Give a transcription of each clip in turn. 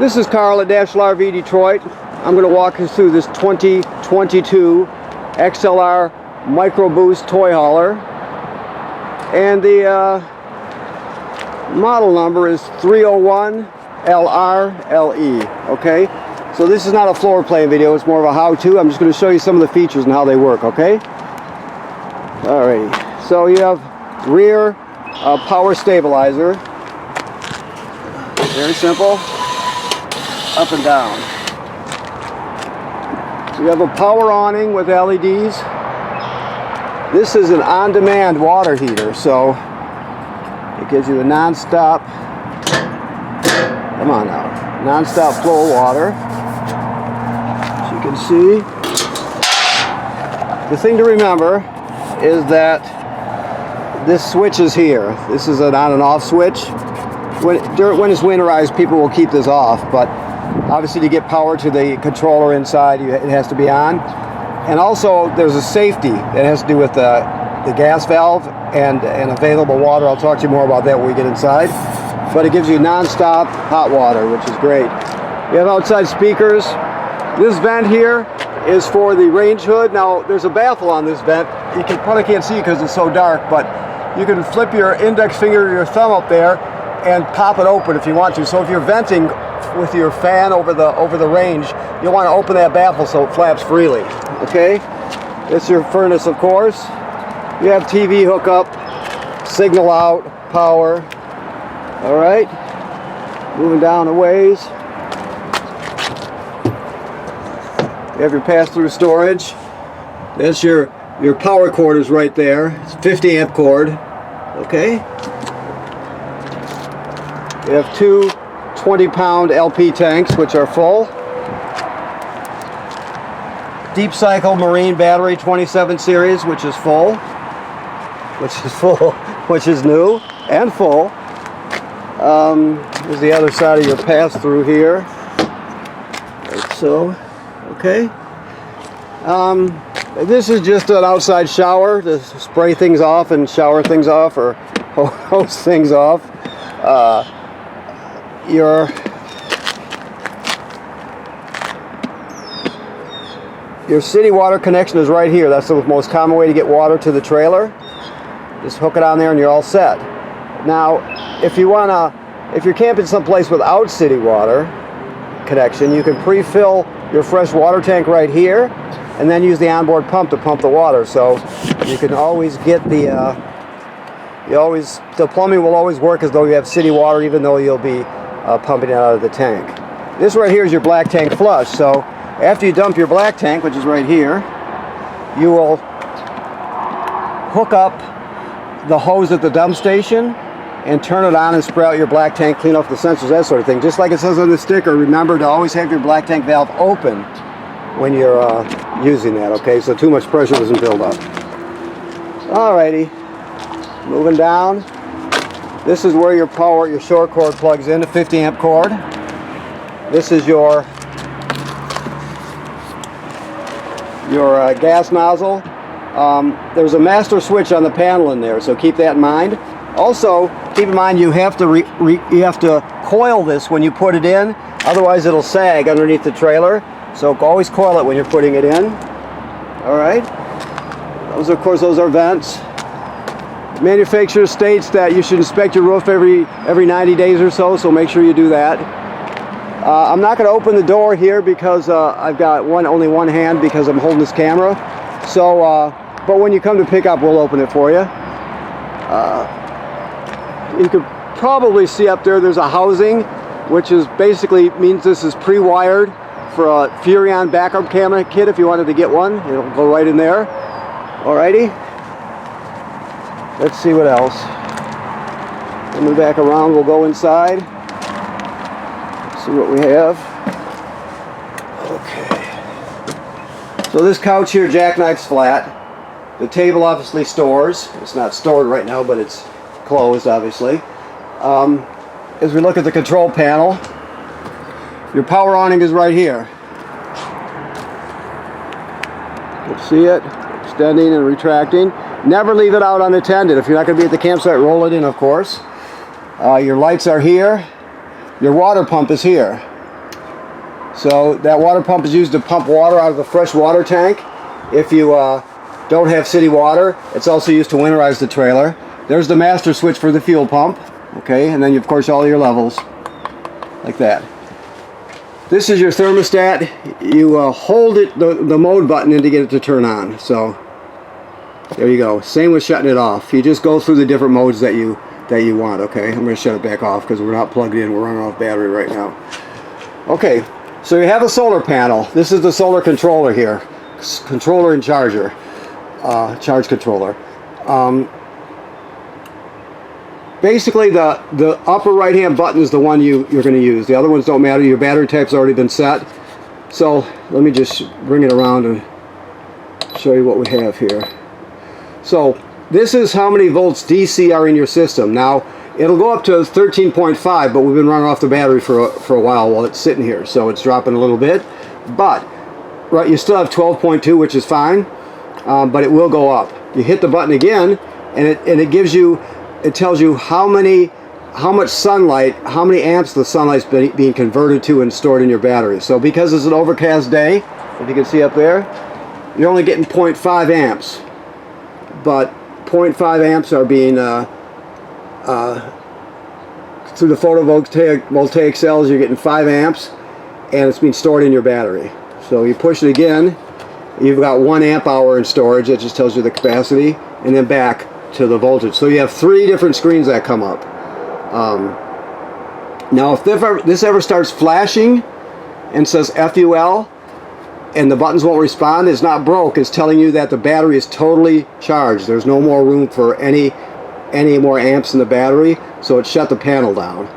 This is Carl at XLR Detroit. I'm going to walk you through this 2022 XLR Micro Boost toy hauler. And the model number is 301LRLE. Okay? So this is not a floor plan video, it's more of a how-to. I'm just going to show you some of the features and how they work, okay? Alrighty. So you have rear power stabilizer. Very simple. Up and down. You have a power awning with LEDs. This is an on-demand water heater, so it gives you a non-stop, come on now, non-stop flow of water. As you can see, the thing to remember is that this switch is here. This is an on and off switch. When it's winterized, people will keep this off, but obviously to get power to the controller inside, it has to be on. And also there's a safety that has to do with the gas valve and available water. I'll talk to you more about that when we get inside. But it gives you non-stop hot water, which is great. You have outside speakers. This vent here is for the range hood. Now there's a baffle on this vent. You probably can't see because it's so dark, but you can flip your index finger or your thumb up there and pop it open if you want to. So if you're venting with your fan over the range, you'll want to open that baffle so it flaps freely. Okay? It's your furnace, of course. You have TV hookup, signal out, power. Alright. Moving down a ways. You have your pass-through storage. That's your power cord is right there. It's a 50 amp cord. Okay? You have two 20-pound LP tanks, which are full. Deep Cycle Marine Battery 27 series, which is full. Which is new and full. Here's the other side of your pass-through here. Like so. Okay. This is just an outside shower to spray things off and shower things off or hose things off. Your city water connection is right here. That's the most common way to get water to the trailer. Just hook it on there and you're all set. Now, if you're camping someplace without city water connection, you can pre-fill your fresh water tank right here and then use the onboard pump to pump the water. So you can always get the plumbing will always work as though you have city water, even though you'll be pumping it out of the tank. This right here is your black tank flush. So after you dump your black tank, which is right here, you will hook up the hose at the dump station and turn it on and spray out your black tank, clean off the sensors, that sort of thing. Just like it says on the sticker, remember to always have your black tank valve open when you're using that, okay? So too much pressure doesn't build up. Alrighty, moving down. This is where your short cord plugs in, a 50 amp cord. This is your gas nozzle. There's a master switch on the panel in there, so keep that in mind. Also, keep in mind you have to coil this when you put it in, otherwise it'll sag underneath the trailer. So always coil it when you're putting it in. All right. Those are vents. Manufacturer states that you should inspect your roof every 90 days or so, so make sure you do that. I'm not going to open the door here because I've got only one hand because I'm holding this camera. So, but when you come to pick up, we'll open it for you. You can probably see up there's a housing, which is basically means this is pre-wired for a Furrion backup camera kit if you wanted to get one. It'll go right in there. Alrighty. Let's see what else. Coming back around, we'll go inside. See what we have. Okay. So this couch here jackknifes flat. The table obviously stores. It's not stored right now, but it's closed, obviously. As we look at the control panel, your power awning is right here. You see it? Extending and retracting. Never leave it out unattended. If you're not going to be at the campsite, roll it in, of course. Your lights are here. Your water pump is here. So that water pump is used to pump water out of the fresh water tank. If you don't have city water, it's also used to winterize the trailer. There's the master switch for the fuel pump. Okay, and then of course all your levels, like that. This is your thermostat. You hold it, the mode button in to get it to turn on. So there you go. Same with shutting it off. You just go through the different modes that you want. Okay, I'm going to shut it back off because we're not plugged in. We're running off battery right now. Okay, so you have a solar panel. This is the solar controller here. Controller and charger. Charge controller. Basically, the upper right hand button is the one you're going to use. The other ones don't matter. Your battery type's already been set. So let me just bring it around and show you what we have here. So this is how many volts DC are in your system. Now it'll go up to 13.5, but we've been running off the battery for a while it's sitting here, so it's dropping a little bit. But right, you still have 12.2, which is fine, but it will go up. You hit the button again, and it tells you how much sunlight, how many amps the sunlight's being converted to and stored in your battery. So because it's an overcast day, if you can see up there, you're only getting 0.5 amps. But 0.5 amps are being through the photovoltaic cells. You're getting 5 amps, and it's being stored in your battery. So you push it again, you've got 1 amp hour in storage. That just tells you the capacity, and then back to the voltage. So you have 3 different screens that come up. Now if this ever starts flashing and says FUL and the buttons won't respond, it's not broke. It's telling you that the battery is totally charged. There's no more room for any more amps in the battery, so it shut the panel down.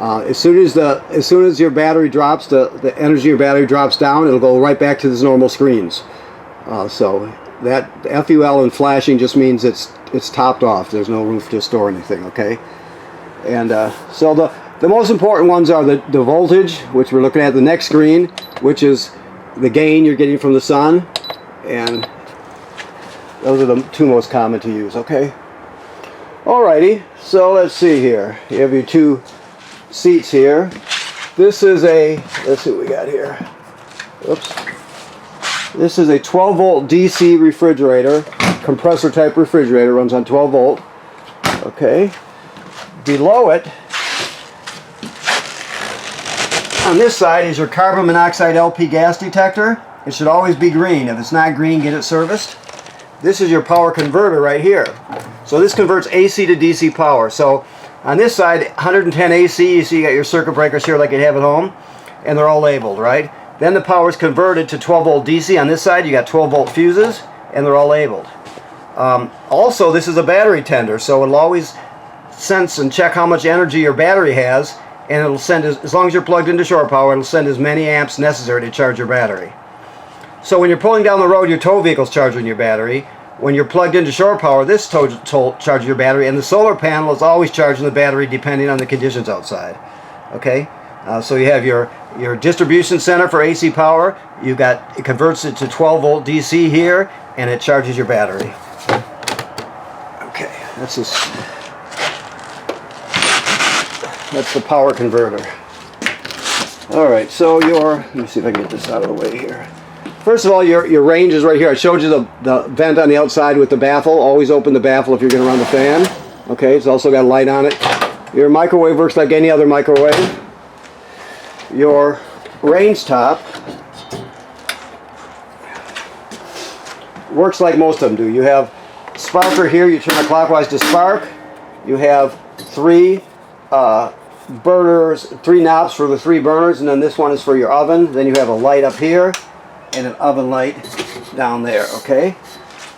As soon as your battery drops, the energy of your battery drops down, it'll go right back to these normal screens. So that FUL and flashing just means it's topped off. There's no room to store anything. Okay, and so the most important ones are the voltage, which we're looking at the next screen, which is the gain you're getting from the sun, and those are the 2 most common to use. Okay. Alrighty, so let's see here. You have your 2 seats here. This is let's see what we got here. Oops. This is a 12 volt DC refrigerator, compressor type refrigerator, runs on 12 volt. Okay. Below it, on this side, is your carbon monoxide LP gas detector. It should always be green. If it's not green, get it serviced. This is your power converter right here. So this converts AC to DC power. So on this side, 110 AC, you see you got your circuit breakers here like you have at home, and they're all labeled, right? Then the power is converted to 12 volt DC. On this side, you got 12 volt fuses, and they're all labeled. Also, this is a battery tender, so it'll always sense and check how much energy your battery has, and it'll send, as long as you're plugged into shore power, it'll send as many amps necessary to charge your battery. So when you're pulling down the road, your tow vehicle's charging your battery. When you're plugged into shore power, this charges your battery, and the solar panel is always charging the battery depending on the conditions outside. Okay, so you have your distribution center for AC power. It converts it to 12 volt DC here, and it charges your battery. Okay, that's the power converter. All right, so let me see if I can get this out of the way here. First of all, your range is right here. I showed you the vent on the outside with the baffle. Always open the baffle if you're going to run the fan. Okay, it's also got a light on it. Your microwave works like any other microwave. Your range top works like most of them do. You have sparker here. You turn it clockwise to spark. You have 3 burners, 3 knobs for the 3 burners, and then this one is for your oven. Then you have a light up here and an oven light down there. Okay,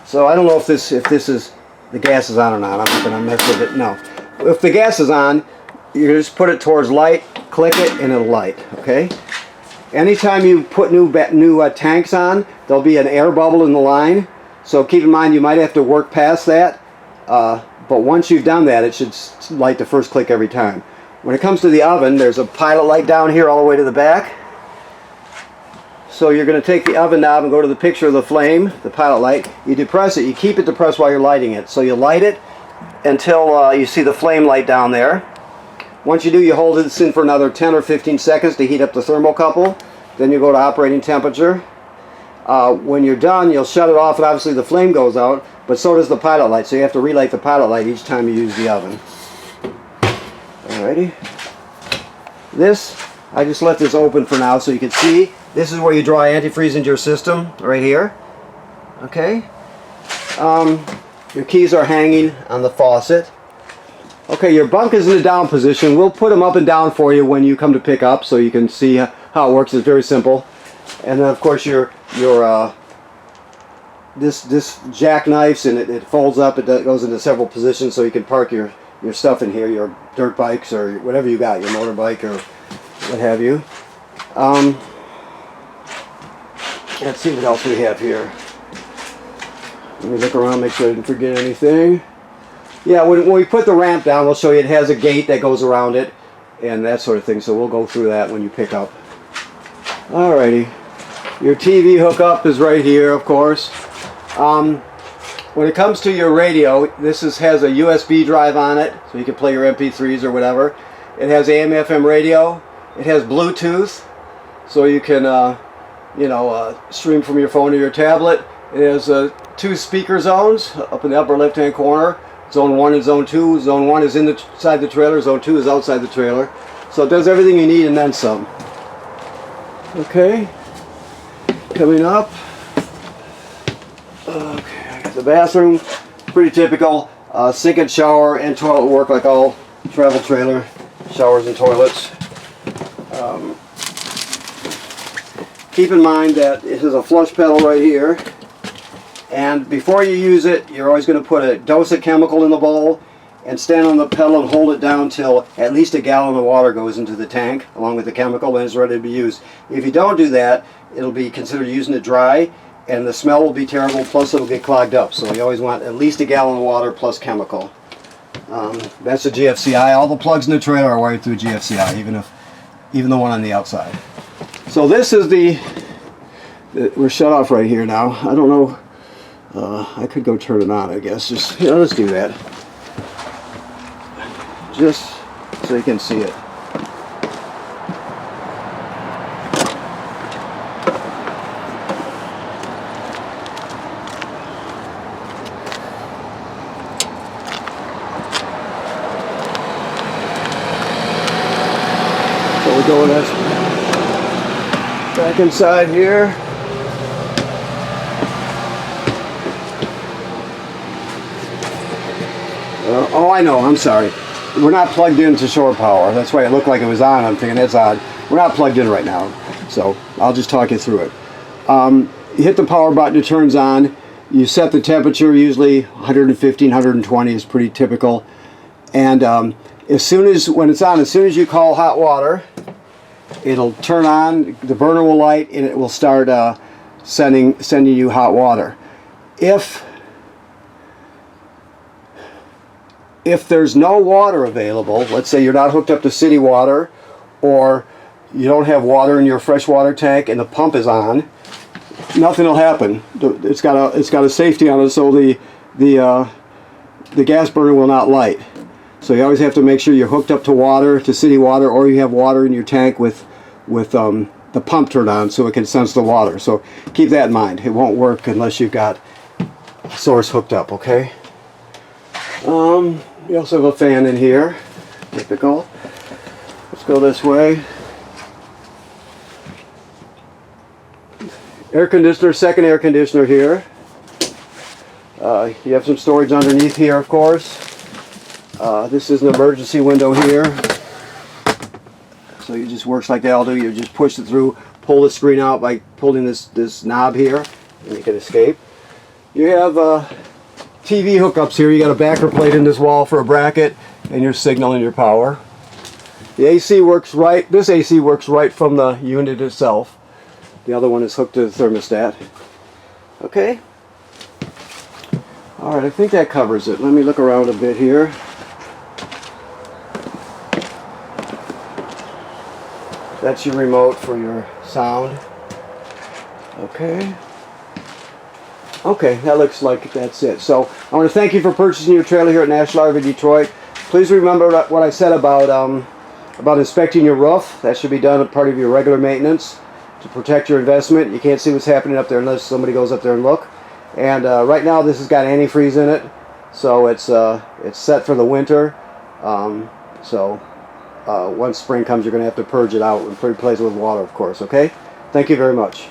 so I don't know if this is the gas is on or not. I'm not going to mess with it. No, if the gas is on, you just put it towards light, click it, and it'll light. Okay. Anytime you put new tanks on, there'll be an air bubble in the line. So keep in mind you might have to work past that. But once you've done that, it should light the first click every time. When it comes to the oven, there's a pilot light down here all the way to the back. So you're going to take the oven knob and go to the picture of the flame, the pilot light. You depress it. You keep it depressed while you're lighting it. So you light it until you see the flame light down there. Once you do, you hold this in for another 10 or 15 seconds to heat up the thermocouple. Then you go to operating temperature. When you're done, you'll shut it off, and obviously the flame goes out, but so does the pilot light, so you have to relight the pilot light each time you use the oven. Alrighty. This, I just left this open for now so you can see. This is where you draw antifreeze into your system, right here. Okay. Your keys are hanging on the faucet. Okay, your bunk is in the down position. We'll put them up and down for you when you come to pick up so you can see how it works. It's very simple. And then of course this jackknifes, and it folds up. It goes into several positions so you can park your stuff in here, your dirt bikes or whatever you got, your motorbike or what have you. Let's see what else we have here. Let me look around, make sure I didn't forget anything. Yeah, when we put the ramp down, we'll show you it has a gate that goes around it and that sort of thing, so we'll go through that when you pick up. Alrighty. Your TV hookup is right here, of course. When it comes to your radio, this has a USB drive on it, so you can play your MP3s or whatever. It has AM/FM radio. It has Bluetooth, so you can stream from your phone or your tablet. It has 2 speaker zones up in the upper left-hand corner. Zone 1 and Zone 2. Zone 1 is inside the trailer. Zone 2 is outside the trailer. So it does everything you need and then some. Okay. Coming up. Okay, I got the bathroom. Pretty typical. Sink and shower and toilet work like all travel trailer showers and toilets. Keep in mind that it has a flush pedal right here, and before you use it, you're always going to put a dose of chemical in the bowl and stand on the pedal and hold it down till at least a gallon of water goes into the tank along with the chemical and it's ready to be used. If you don't do that, it'll be considered using it dry, and the smell will be terrible, plus it'll get clogged up. So you always want at least a gallon of water plus chemical. That's a GFCI. All the plugs in the trailer are wired through GFCI, even the one on the outside. So this is we're shut off right here now. I don't know. I could go turn it on, I guess. Just let's do that. Just so you can see it. So we're going back inside here. Oh, I know, I'm sorry. We're not plugged into shore power. That's why it looked like it was on. I'm thinking that's odd. We're not plugged in right now. So I'll just talk you through it. You hit the power button, it turns on. You set the temperature, usually 115, 120 is pretty typical. And when it's on, as soon as you call hot water, it'll turn on, the burner will light, and it will start sending you hot water. If there's no water available, let's say you're not hooked up to city water, or you don't have water in your freshwater tank and the pump is on, nothing will happen. It's got a safety on it, so the gas burner will not light. So you always have to make sure you're hooked up to water, to city water, or you have water in your tank with the pump turned on so it can sense the water. So keep that in mind. It won't work unless you've got the source hooked up, okay? We also have a fan in here. Typical. Let's go this way. Air conditioner, second air conditioner here. You have some storage underneath here, of course. This is an emergency window here. So it just works like that'll do. You just push it through, pull the screen out by pulling this knob here, and you can escape. You have TV hookups here. You got a backer plate in this wall for a bracket, and your signal and your power. The AC works right. This AC works right from the unit itself. The other one is hooked to the thermostat. Okay. All right, I think that covers it. Let me look around a bit here. That's your remote for your sound. Okay. Okay, that looks like that's it. So I want to thank you for purchasing your trailer here at National RV Detroit. Please remember what I said about inspecting your roof. That should be done as part of your regular maintenance. to protect your investment. You can't see what's happening up there unless somebody goes up there and look. And right now this has got antifreeze in it, so it's set for the winter. Once spring comes, you're going to have to purge it out and replace it with water, of course. Okay? Thank you very much.